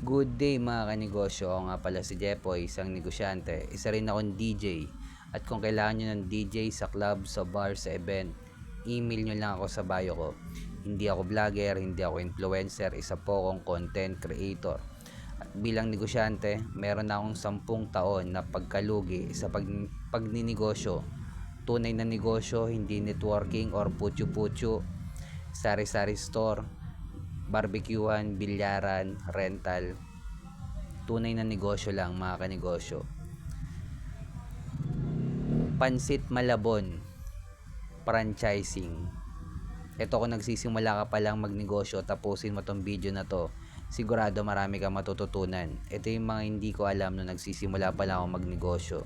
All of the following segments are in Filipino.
Good day mga kanegosyo, ako nga pala si Jepoy, isang negosyante. Isa rin akong DJ. At kung kailangan nyo ng DJ sa club, sa bar, sa event, email nyo lang ako sa bio ko. Hindi ako vlogger, hindi ako influencer, isa po akong content creator. At bilang negosyante, meron na akong 10 taon na pagkalugi sa pagninegosyo. Tunay na negosyo, hindi networking or putyo-putyo, sari-sari store, barbecuehan, bilyaran, rental. Tunay na negosyo lang mga kanegosyo. Pansit Malabon, franchising. Ito kung nagsisimula ka pa lang magnegosyo, tapusin mo tong video na to. Sigurado marami kang matututunan. Ito yung mga hindi ko alam nung nagsisimula pa lang ako magnegosyo.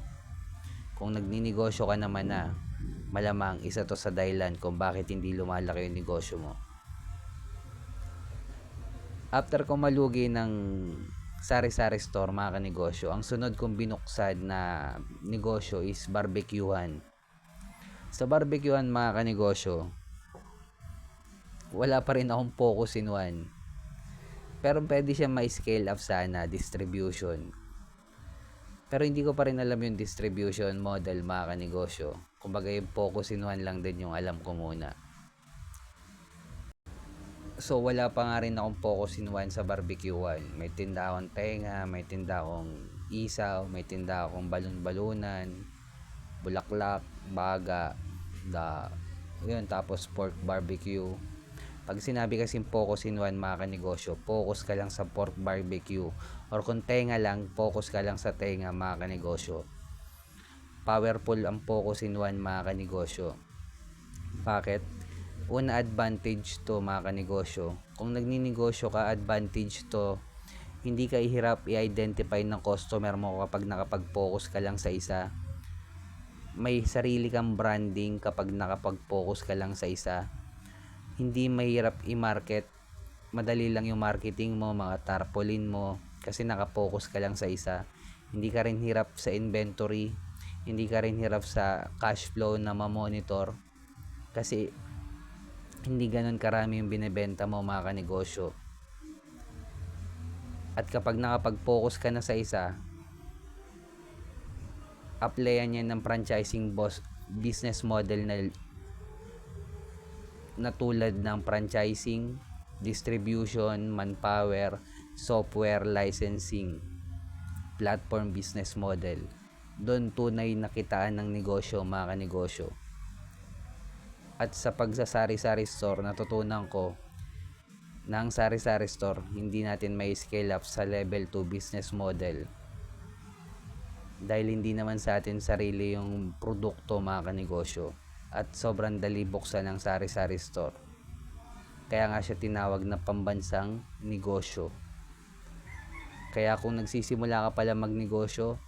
Kung nagninegosyo ka naman na, malamang isa to sa dahilan kung bakit hindi lumalaki yung negosyo mo. After ko malugi ng sari-sari store mga kanegosyo, ang sunod kong binuksan na negosyo is barbecuehan. Sa barbecuehan mga kanegosyo, wala pa rin akong focus in one. Pero pwede siya ma-scale up sana, distribution. Pero hindi ko pa rin alam yung distribution model mga kanegosyo. Kumbaga yung focus in one lang din yung alam ko muna. So wala pa nga rin akong focus in one sa barbecuehan. May tinda akong tenga, may tinda akong isaw, may tinda akong balon-balunan, bulaklak, baga, yun, tapos pork barbecue. Pag sinabi kasing focus in one mga kanegosyo, focus ka lang sa pork barbecue. Or kung tenga lang, focus ka lang sa tenga mga kanegosyo. Powerful ang focus in one mga kanegosyo. Bakit? Una, advantage to mga kanegosyo. Kung nagninegosyo ka, advantage to. Hindi ka ihirap i-identify ng customer mo kapag nakapag-focus ka lang sa isa. May sarili kang branding kapag nakapag-focus ka lang sa isa. Hindi mahirap i-market. Madali lang yung marketing mo, mga tarpaulin mo, kasi nakafocus ka lang sa isa. Hindi ka rin hirap sa inventory. Hindi ka rin hirap sa cash flow na ma-monitor. Kasi hindi ganun karami yung binebenta mo mga kanegosyo. At kapag nakapag-focus ka na sa isa, applyan yan ng franchising business model na tulad ng franchising, distribution, manpower, software, licensing, platform business model. Doon tunay na kitaan ng negosyo mga kanegosyo. At sa pagsasari-sari store, natutunan ko na ang sari-sari store hindi natin may scale up sa level 2 business model. Dahil hindi naman sa atin sarili yung produkto mga kanegosyo. At sobrang dali buksan ng sari-sari store. Kaya nga siya tinawag na pambansang negosyo. Kaya kung nagsisimula ka pala magnegosyo,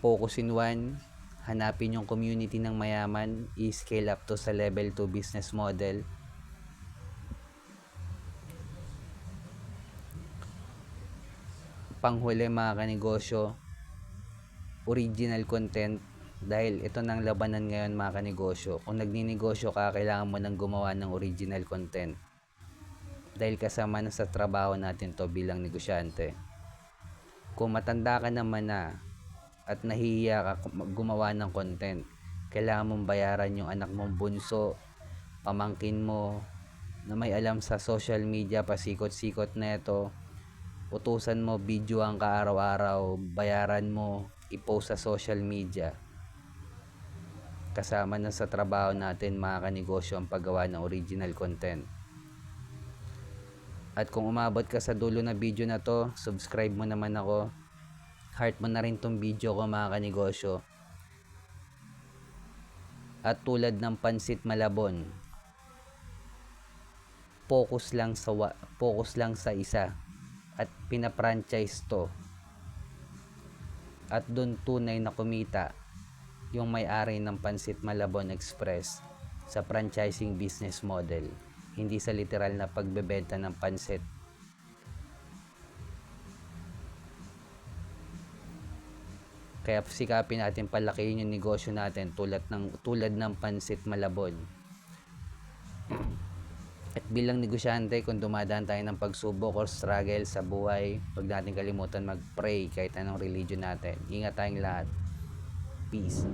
focus in one, hanapin yung community ng mayaman, i-scale up to sa level 2 business model. Panghuli mga kanegosyo, original content, dahil ito nang labanan ngayon mga kanegosyo. Kung nagninegosyo ka, kailangan mo nang gumawa ng original content. Dahil kasama na sa trabaho natin to bilang negosyante. Kung matanda ka naman na at nahihiya ka gumawa ng content, kailangan mong bayaran yung anak mong bunso, pamangkin mo, na may alam sa social media, pasikot-sikot na ito. Utusan mo, videoan ka araw-araw, bayaran mo, i-post sa social media. Kasama na sa trabaho natin mga kanegosyo ang paggawa ng original content. At kung umabot ka sa dulo na video na to, subscribe mo naman ako. Heart mo na rin tong video ko mga kanegosyo. At tulad ng Pansit Malabon, focus lang sa isa at pina-franchise to. At doon tunay na kumita yung may-ari ng Pansit Malabon Express sa franchising business model, hindi sa literal na pagbebenta ng pansit. Kaya sikapin natin palakihin yung negosyo natin tulad ng Pansit Malabon. At bilang negosyante, kung dumadaan tayo ng pagsubok or struggle sa buhay, huwag natin kalimutan mag-pray kahit anong religion natin. Ingat tayong lahat. Peace.